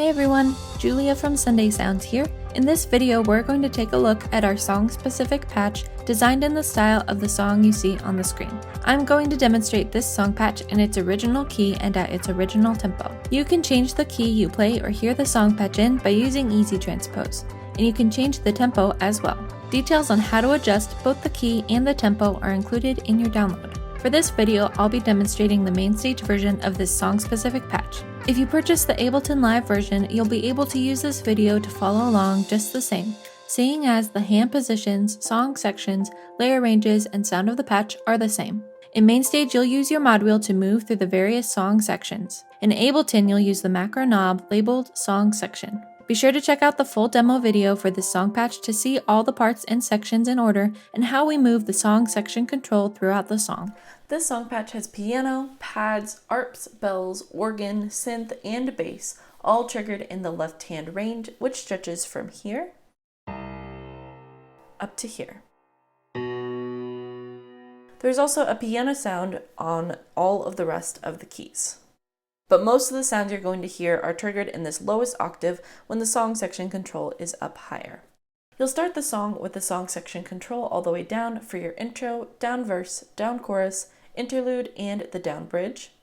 Hey everyone, Julia from Sunday Sounds here. In this video, we're going to take a look at our song-specific patch designed in the style of the song you see on the screen. I'm going to demonstrate this song patch in its original key and at its original tempo. You can change the key you play or hear the song patch in by using Easy Transpose, and you can change the tempo as well. Details on how to adjust both the key and the tempo are included in your download. For this video, I'll be demonstrating the MainStage version of this song-specific patch. If you purchase the Ableton Live version, you'll be able to use this video to follow along just the same, seeing as the hand positions, song sections, layer ranges, and sound of the patch are the same. In MainStage, you'll use your mod wheel to move through the various song sections. In Ableton, you'll use the macro knob labeled Song Section. Be sure to check out the full demo video for this song patch to see all the parts and sections in order and how we move the song section control throughout the song. This song patch has piano, pads, arps, bells, organ, synth, and bass, all triggered in the left-hand range, which stretches from here up to here. There's also a piano sound on all of the rest of the keys. But most of the sounds you're going to hear are triggered in this lowest octave when the song section control is up higher. You'll start the song with the song section control all the way down for your intro, down verse, down chorus, interlude, and the down bridge.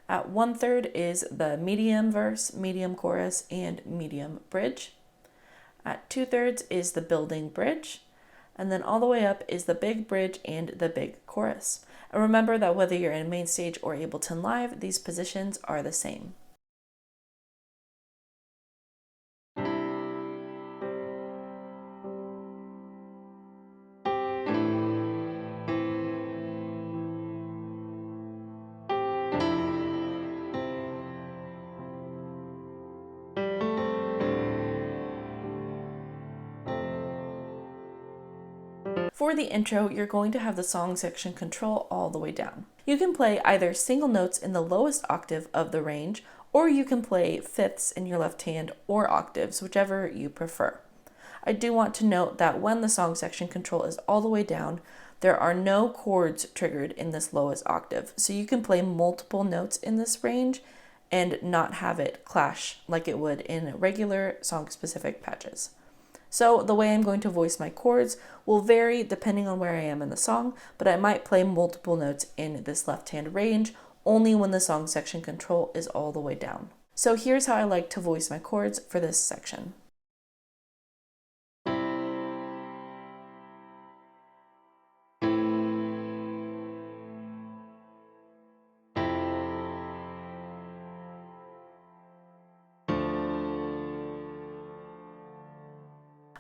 At 1/3 is the medium verse, medium chorus, and medium bridge. At 2/3 is the building bridge. And then all the way up is the big bridge and the big chorus. And remember that whether you're in MainStage or Ableton Live, these positions are the same. For the intro, you're going to have the song section control all the way down. You can play either single notes in the lowest octave of the range, or you can play fifths in your left hand or octaves, whichever you prefer. I do want to note that when the song section control is all the way down, there are no chords triggered in this lowest octave, so you can play multiple notes in this range and not have it clash like it would in regular song-specific patches. So the way I'm going to voice my chords will vary depending on where I am in the song, but I might play multiple notes in this left-hand range only when the song section control is all the way down. So here's how I like to voice my chords for this section.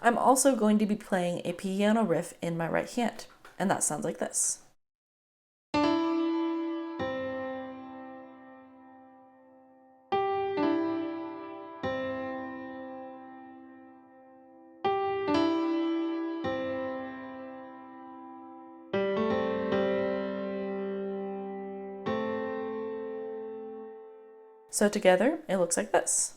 I'm also going to be playing a piano riff in my right hand, and that sounds like this. So together, it looks like this.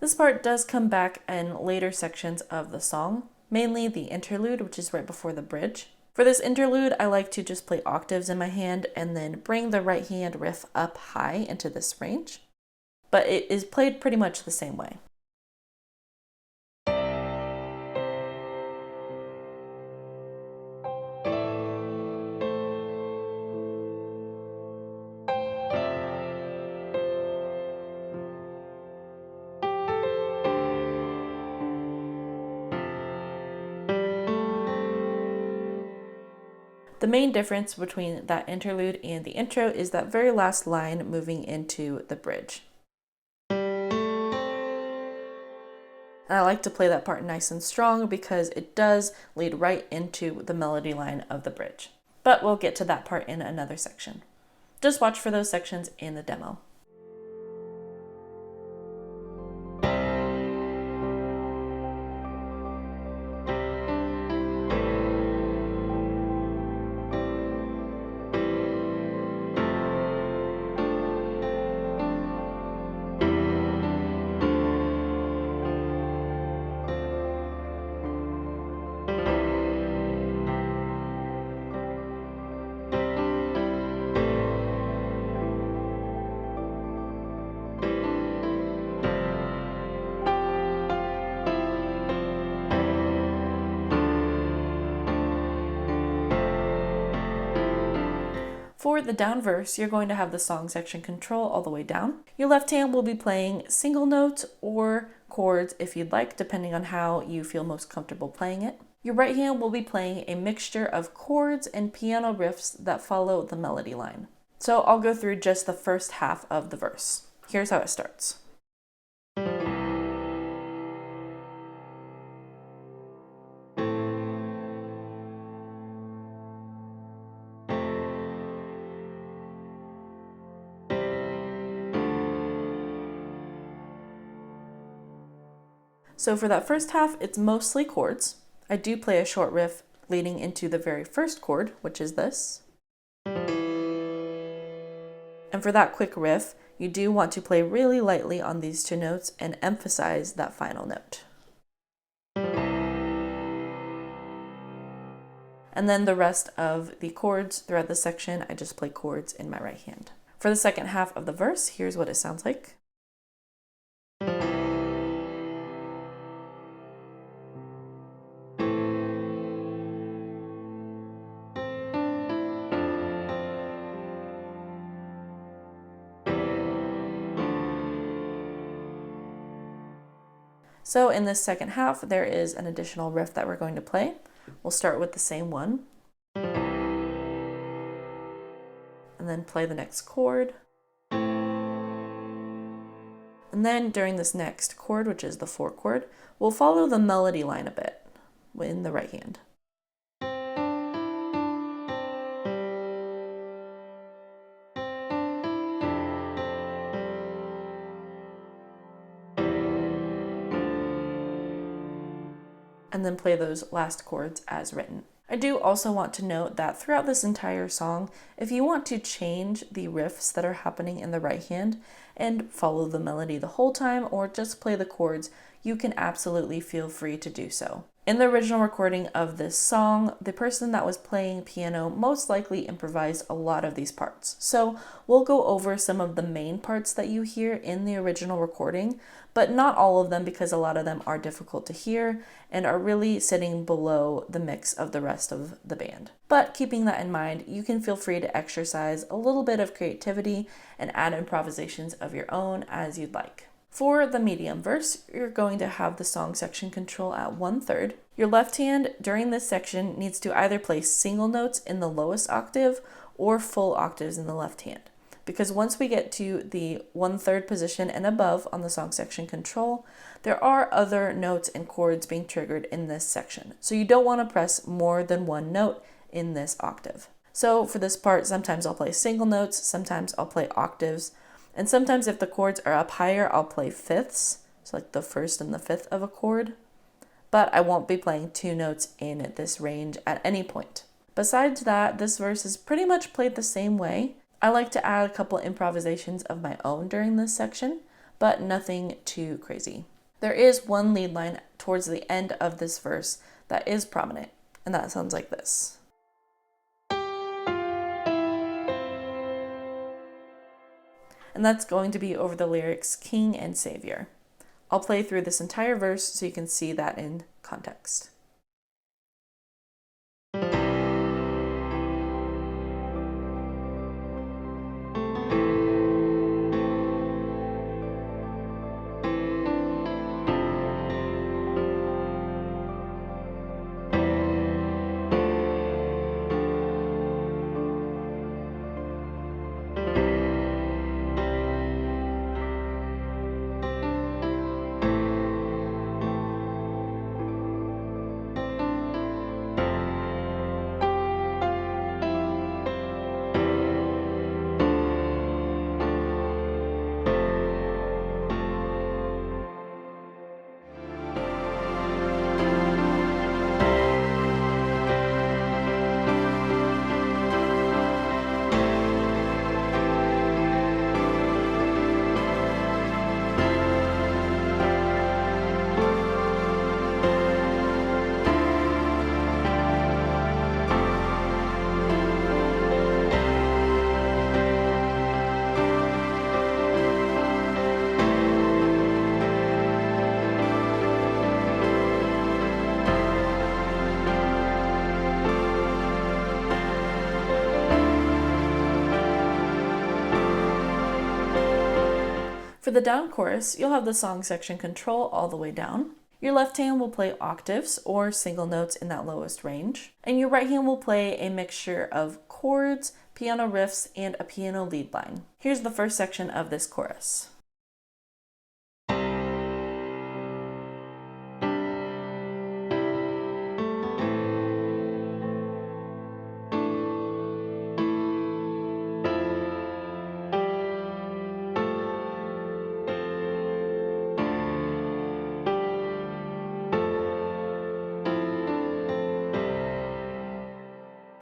This part does come back in later sections of the song, mainly the interlude, which is right before the bridge. For this interlude, I like to just play octaves in my hand and then bring the right hand riff up high into this range, but it is played pretty much the same way. The main difference between that interlude and the intro is that very last line moving into the bridge. And I like to play that part nice and strong because it does lead right into the melody line of the bridge. But we'll get to that part in another section. Just watch for those sections in the demo. For the down verse, you're going to have the song section control all the way down. Your left hand will be playing single notes or chords if you'd like, depending on how you feel most comfortable playing it. Your right hand will be playing a mixture of chords and piano riffs that follow the melody line. So I'll go through just the first half of the verse. Here's how it starts. So for that first half, it's mostly chords. I do play a short riff leading into the very first chord, which is this. And for that quick riff, you do want to play really lightly on these two notes and emphasize that final note. And then the rest of the chords throughout the section, I just play chords in my right hand. For the second half of the verse, here's what it sounds like. So in this second half, there is an additional riff that we're going to play. We'll start with the same one, and then play the next chord. And then during this next chord, which is the 4 chord, we'll follow the melody line a bit in the right hand. And then play those last chords as written. I do also want to note that throughout this entire song, if you want to change the riffs that are happening in the right hand and follow the melody the whole time or just play the chords, you can absolutely feel free to do so. In the original recording of this song, the person that was playing piano most likely improvised a lot of these parts. So we'll go over some of the main parts that you hear in the original recording, but not all of them because a lot of them are difficult to hear and are really sitting below the mix of the rest of the band. But keeping that in mind, you can feel free to exercise a little bit of creativity and add improvisations of your own as you'd like. For the medium verse, you're going to have the song section control at 1/3. Your left hand during this section needs to either play single notes in the lowest octave or full octaves in the left hand. Because once we get to the 1/3 position and above on the song section control, there are other notes and chords being triggered in this section. So you don't want to press more than one note in this octave. So for this part, sometimes I'll play single notes, sometimes I'll play octaves, and sometimes if the chords are up higher, I'll play fifths, so like the first and the fifth of a chord, but I won't be playing 2 notes in this range at any point. Besides that, this verse is pretty much played the same way. I like to add a couple improvisations of my own during this section, but nothing too crazy. There is one lead line towards the end of this verse that is prominent, and that sounds like this. And that's going to be over the lyrics King and Savior. I'll play through this entire verse so you can see that in context. For the down chorus, you'll have the song section control all the way down. Your left hand will play octaves or single notes in that lowest range, and your right hand will play a mixture of chords, piano riffs, and a piano lead line. Here's the first section of this chorus.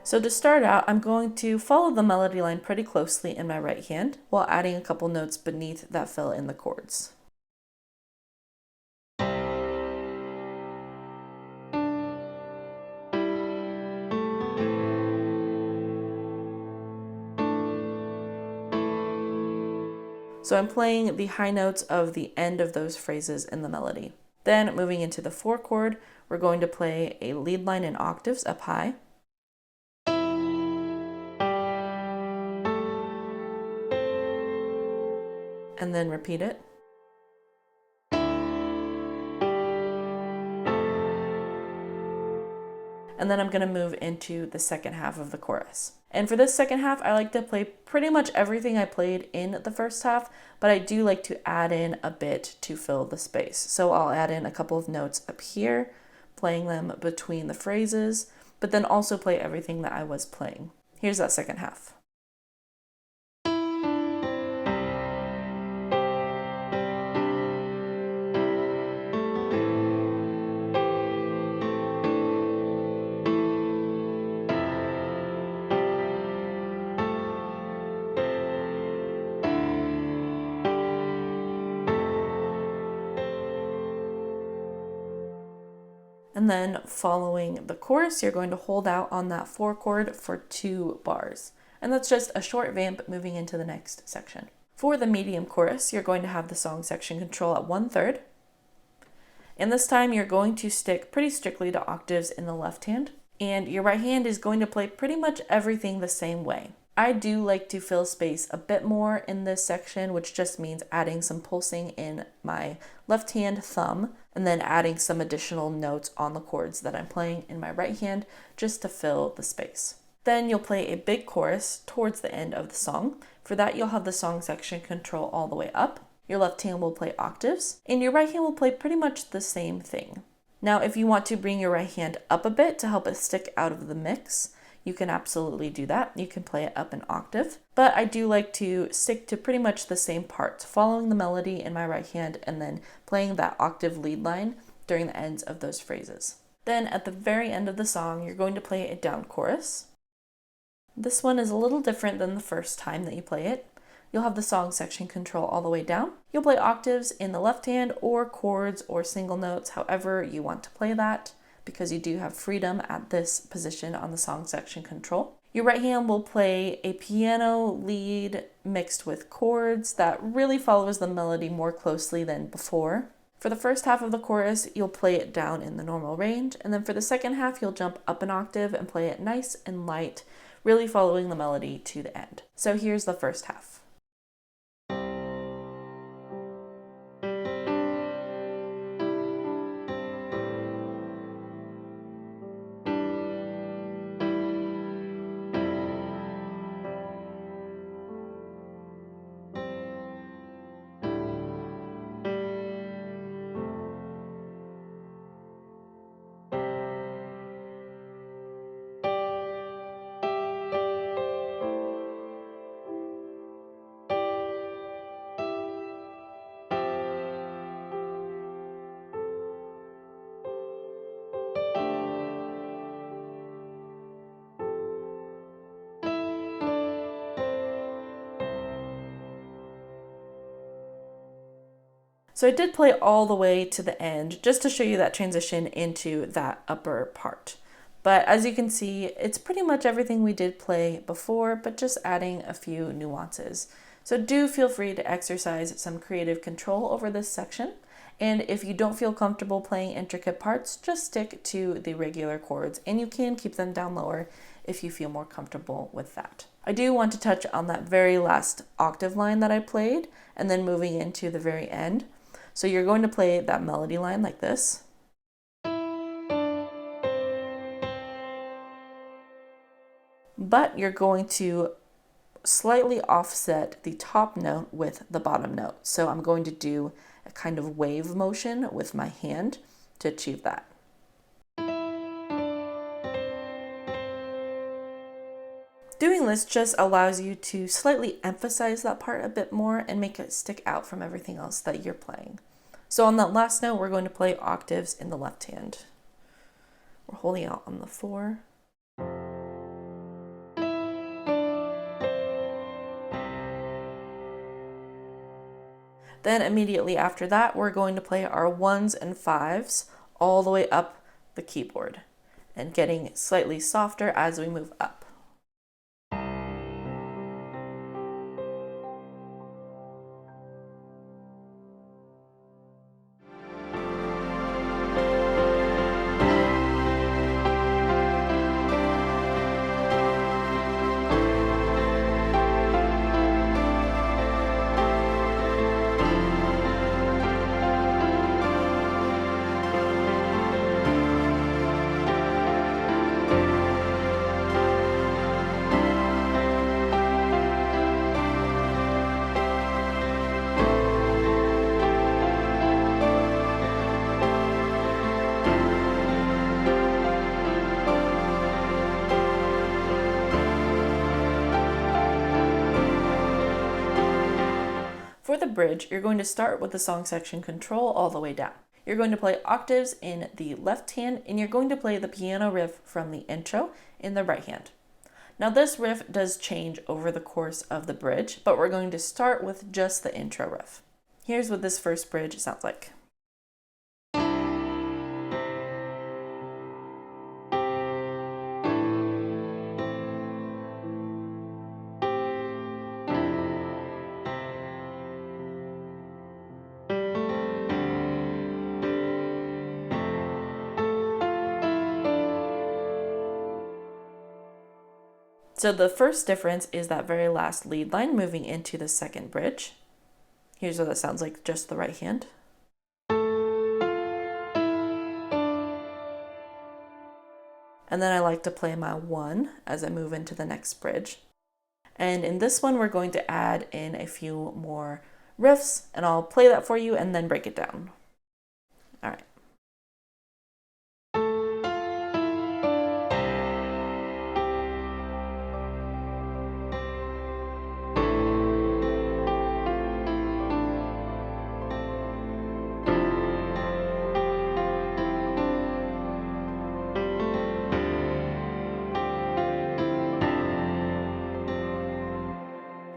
So to start out, I'm going to follow the melody line pretty closely in my right hand while adding a couple notes beneath that fill in the chords. So I'm playing the high notes of the end of those phrases in the melody. Then moving into the 4 chord, we're going to play a lead line in octaves up high. And then repeat it. And then I'm going to move into the second half of the chorus. And for this second half, I like to play pretty much everything I played in the first half, but I do like to add in a bit to fill the space. So I'll add in a couple of notes up here, playing them between the phrases, but then also play everything that I was playing. Here's that second half. And then following the chorus, you're going to hold out on that 4 chord for 2 bars. And that's just a short vamp moving into the next section. For the medium chorus, you're going to have the song section control at 1/3. And this time you're going to stick pretty strictly to octaves in the left hand. And your right hand is going to play pretty much everything the same way. I do like to fill space a bit more in this section, which just means adding some pulsing in my left hand thumb and then adding some additional notes on the chords that I'm playing in my right hand just to fill the space. Then you'll play a big chorus towards the end of the song. For that, you'll have the song section control all the way up. Your left hand will play octaves and your right hand will play pretty much the same thing. Now, if you want to bring your right hand up a bit to help it stick out of the mix, you can absolutely do that. You can play it up an octave, but I do like to stick to pretty much the same parts, following the melody in my right hand and then playing that octave lead line during the ends of those phrases. Then at the very end of the song, you're going to play a down chorus. This one is a little different than the first time that you play it. You'll have the song section control all the way down. You'll play octaves in the left hand or chords or single notes, however you want to play that, because you do have freedom at this position on the song section control. Your right hand will play a piano lead mixed with chords that really follows the melody more closely than before. For the first half of the chorus, you'll play it down in the normal range, and then for the second half, you'll jump up an octave and play it nice and light, really following the melody to the end. So here's the first half. So I did play all the way to the end just to show you that transition into that upper part. But as you can see, it's pretty much everything we did play before, but just adding a few nuances. So do feel free to exercise some creative control over this section. And if you don't feel comfortable playing intricate parts, just stick to the regular chords and you can keep them down lower if you feel more comfortable with that. I do want to touch on that very last octave line that I played and then moving into the very end. So you're going to play that melody line like this. But you're going to slightly offset the top note with the bottom note. So I'm going to do a kind of wave motion with my hand to achieve that. Doing this just allows you to slightly emphasize that part a bit more and make it stick out from everything else that you're playing. So on that last note, we're going to play octaves in the left hand. We're holding out on the 4. Then immediately after that, we're going to play our 1s and 5s all the way up the keyboard and getting slightly softer as we move up. For the bridge, you're going to start with the song section control all the way down. You're going to play octaves in the left hand, and you're going to play the piano riff from the intro in the right hand. Now this riff does change over the course of the bridge, but we're going to start with just the intro riff. Here's what this first bridge sounds like. So the first difference is that very last lead line moving into the second bridge. Here's what that sounds like, just the right hand. And then I like to play my 1 as I move into the next bridge. And in this one, we're going to add in a few more riffs, and I'll play that for you and then break it down. All right.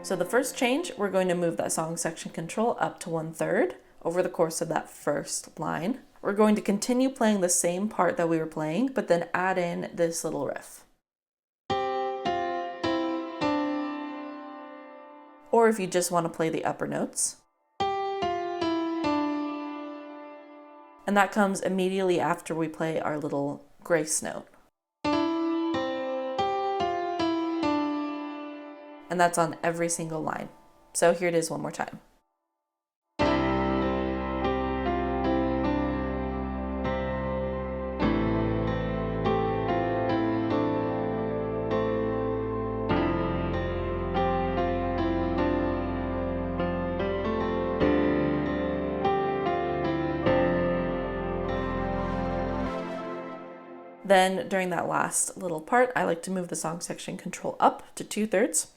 So the first change, we're going to move that song section control up to 1/3 over the course of that first line. We're going to continue playing the same part that we were playing, but then add in this little riff. Or if you just want to play the upper notes. And that comes immediately after we play our little grace note. And that's on every single line. So here it is one more time. Then during that last little part, I like to move the song section control up to 2/3.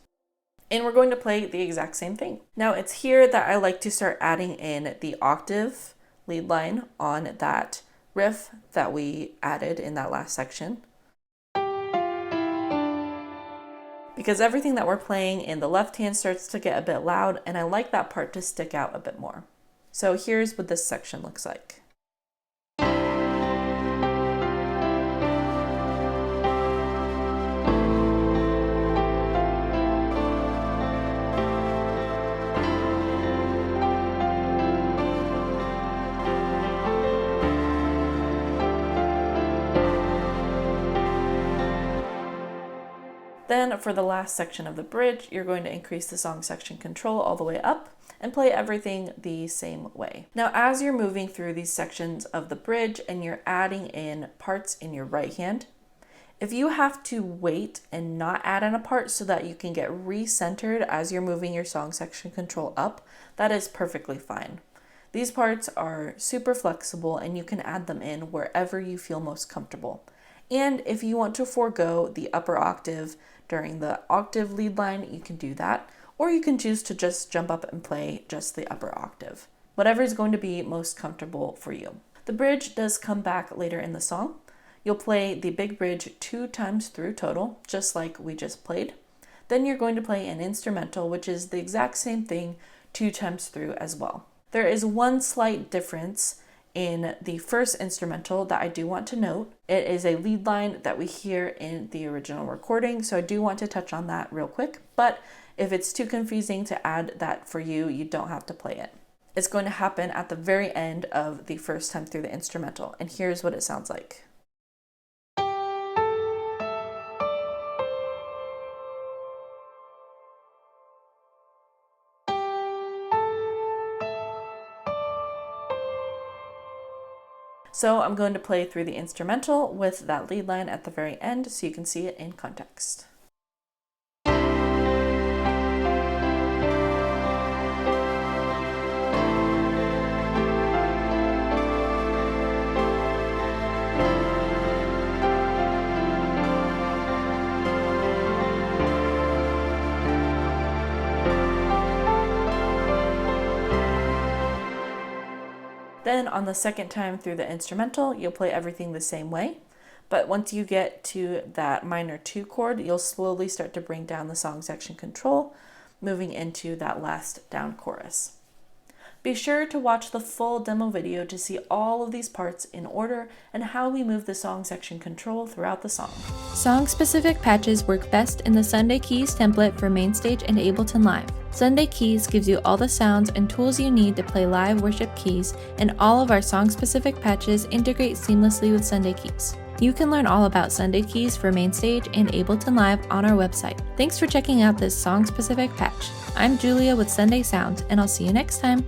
And we're going to play the exact same thing. Now it's here that I like to start adding in the octave lead line on that riff that we added in that last section. Because everything that we're playing in the left hand starts to get a bit loud, and I like that part to stick out a bit more. So here's what this section looks like. Then for the last section of the bridge, you're going to increase the song section control all the way up and play everything the same way. Now, as you're moving through these sections of the bridge and you're adding in parts in your right hand, if you have to wait and not add in a part so that you can get recentered as you're moving your song section control up, that is perfectly fine. These parts are super flexible and you can add them in wherever you feel most comfortable. And if you want to forego the upper octave during the octave lead line, you can do that. Or you can choose to just jump up and play just the upper octave. Whatever is going to be most comfortable for you. The bridge does come back later in the song. You'll play the big bridge 2 times through total, just like we just played. Then you're going to play an instrumental, which is the exact same thing 2 times through as well. There is one slight difference in the first instrumental that I do want to note. It is a lead line that we hear in the original recording, so I do want to touch on that real quick, but if it's too confusing to add that for you, you don't have to play it. It's going to happen at the very end of the first time through the instrumental, and here's what it sounds like. So I'm going to play through the instrumental with that lead line at the very end so you can see it in context. Then on the second time through the instrumental, you'll play everything the same way. But once you get to that minor 2 chord, you'll slowly start to bring down the song section control, moving into that last down chorus. Be sure to watch the full demo video to see all of these parts in order and how we move the song section control throughout the song. Song-specific patches work best in the Sunday Keys template for MainStage and Ableton Live. Sunday Keys gives you all the sounds and tools you need to play live worship keys, and all of our song-specific patches integrate seamlessly with Sunday Keys. You can learn all about Sunday Keys for MainStage and Ableton Live on our website. Thanks for checking out this song-specific patch. I'm Julia with Sunday Sounds, and I'll see you next time.